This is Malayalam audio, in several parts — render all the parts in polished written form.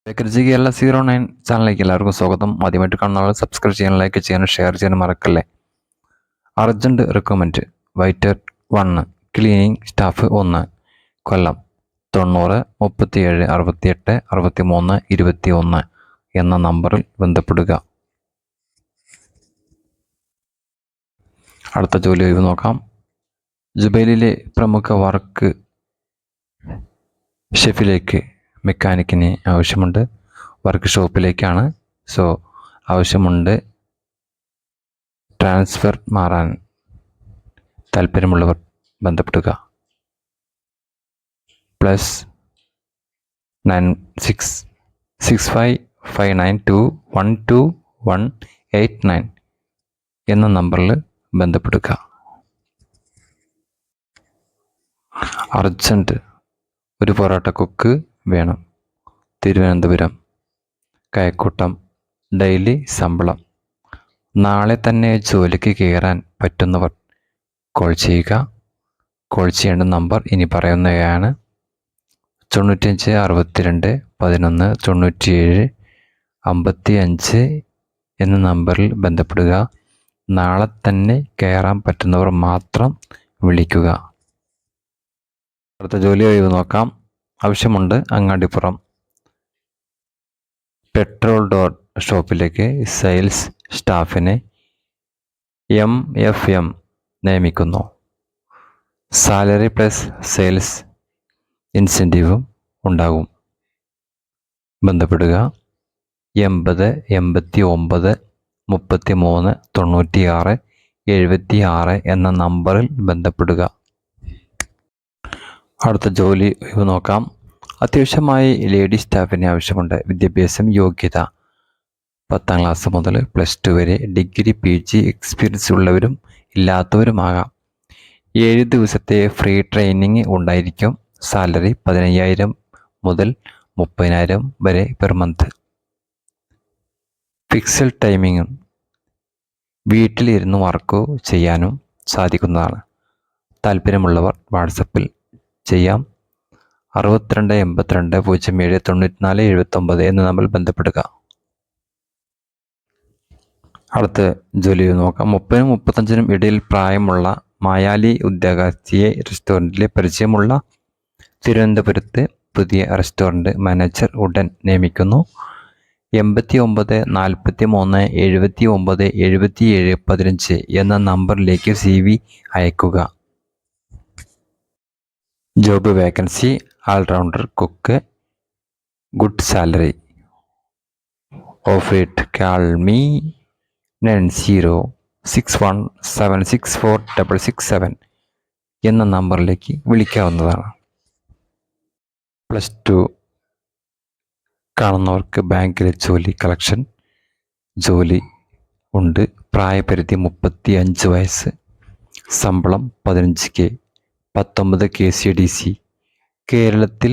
വേക്കൻസി കേരള 09 ചാനലിലേക്ക് എല്ലാവർക്കും സ്വാഗതം. ആദ്യമായിട്ട് കാണുന്ന ആൾ സബ്സ്ക്രൈബ് ചെയ്യാനും ലൈക്ക് ചെയ്യാനും ഷെയർ ചെയ്യാനും മറക്കല്ലേ. Urgent requirement whiter 1 cleaning staff 1 കൊല്ലം 90 37 68 63 21 എന്ന നമ്പറിൽ ബന്ധപ്പെടുക. അടുത്ത ജോലി ഒഴിവ് നോക്കാം. ജുബൈലിലെ പ്രമുഖ വർക്ക് ഷെഫിലേക്ക് മെക്കാനിക്കിനെ ആവശ്യമുണ്ട്. വർക്ക് ഷോപ്പിലേക്കാണ്. ആവശ്യമുണ്ട്. ട്രാൻസ്ഫർ മാറാൻ താല്പര്യമുള്ളവർ ബന്ധപ്പെടുക. +966592122189 എന്ന നമ്പറിൽ ബന്ധപ്പെടുക. അർജന്റ് ഒരു പൊറോട്ട കുക്ക് വേണം. തിരുവനന്തപുരം കയക്കൂട്ടം. ഡെയിലി ശമ്പളം. നാളെ തന്നെ ജോലിക്ക് കയറാൻ പറ്റുന്നവർ കോൾ ചെയ്യുക. കോൾ ചെയ്യേണ്ട നമ്പർ ഇനി പറയുന്നവയാണ്: 95 62 11 97 55 എന്ന നമ്പറിൽ ബന്ധപ്പെടുക. നാളെ തന്നെ കയറാൻ പറ്റുന്നവർ മാത്രം വിളിക്കുക. അടുത്ത ജോലി ഒഴിവ് നോക്കാം. ആവശ്യമുണ്ട്. അങ്ങാടിപ്പുറം പെട്രോൾ ഡോർ ഷോപ്പിലേക്ക് സെയിൽസ് സ്റ്റാഫിനെ MFM നിയമിക്കുന്നു. സാലറി പ്ലസ് സെയിൽസ് ഇൻസെൻറ്റീവും ഉണ്ടാകും. ബന്ധപ്പെടുക. 80 89 33 96 76 എന്ന നമ്പറിൽ ബന്ധപ്പെടുക. അടുത്ത ജോലി നോക്കാം. അത്യാവശ്യമായി ലേഡി സ്റ്റാഫിനെ ആവശ്യമുണ്ട്. വിദ്യാഭ്യാസം യോഗ്യത 10ാം ക്ലാസ് മുതൽ +2 വരെ. ഡിഗ്രി PG എക്സ്പീരിയൻസ് ഉള്ളവരും ഇല്ലാത്തവരുമാകാം. 7 ദിവസത്തെ ഫ്രീ ട്രെയിനിങ് ഉണ്ടായിരിക്കും. സാലറി 15,000 മുതൽ 30,000 വരെ പെർ മന്ത്. ഫിക്സഡ് ടൈമിങ്ങും വീട്ടിലിരുന്ന് വർക്ക് ചെയ്യാനും സാധിക്കുന്നതാണ്. താല്പര്യമുള്ളവർ വാട്സപ്പിൽ ചെയ്യാം. 62 82 07 94 79 എന്ന നമ്പറിൽ ബന്ധപ്പെടുക. അടുത്ത ജോലി നോക്കാം. 30-നും 35-നും ഇടയിൽ പ്രായമുള്ള മായാലി ഉദ്യോഗാർത്ഥിയെ റെസ്റ്റോറൻറ്റിലെ പരിചയമുള്ള തിരുവനന്തപുരത്ത് പുതിയ റെസ്റ്റോറൻറ്റ് മാനേജർ ഉടൻ നിയമിക്കുന്നു. 89 43 79 77 15 എന്ന നമ്പറിലേക്ക് CV അയക്കുക. Job vacancy allrounder cook. Good salary. Offered. Call me 9061764667 എന്ന നമ്പറിലേക്ക് വിളിക്കാവുന്നതാണ്. +2 കാണുന്നവർക്ക് ബാങ്കിലെ ജോലി കളക്ഷൻ ജോലി ഉണ്ട്. പ്രായപരിധി 35 വയസ്സ്. ശമ്പളം 15K. 19 KCDC. കേരളത്തിൽ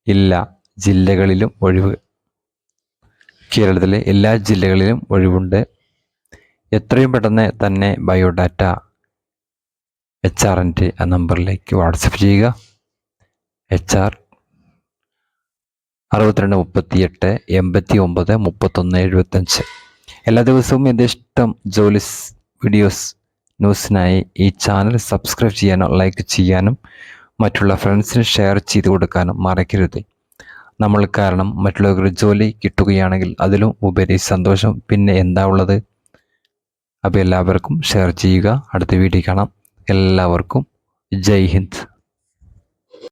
എല്ലാ ജില്ലകളിലും ഒഴിവ്. കേരളത്തിലെ എല്ലാ ജില്ലകളിലും ഒഴിവുണ്ട്. എത്രയും പെട്ടെന്ന് തന്നെ ബയോഡാറ്റ HR നമ്പറിലേക്ക് വാട്സപ്പ് ചെയ്യുക. HR 62 38 89 31 75. എല്ലാ ദിവസവും യഥേഷ്ടം ജോലി വീഡിയോസ് ന്യൂസിനായി ഈ ചാനൽ സബ്സ്ക്രൈബ് ചെയ്യാനും ലൈക്ക് ചെയ്യാനും മറ്റുള്ള ഫ്രണ്ട്സിന് ഷെയർ ചെയ്ത് കൊടുക്കാനും മറക്കരുത്. നമ്മൾ കാരണം മറ്റുള്ളവർക്ക് ജോലി കിട്ടുകയാണെങ്കിൽ അതിലും ഉപരി സന്തോഷം പിന്നെ എന്താ ഉള്ളത്. അപ്പോൾ എല്ലാവർക്കും ഷെയർ ചെയ്യുക. അടുത്ത വീഡിയോ കാണാം. എല്ലാവർക്കും ജയ് ഹിന്ദ്.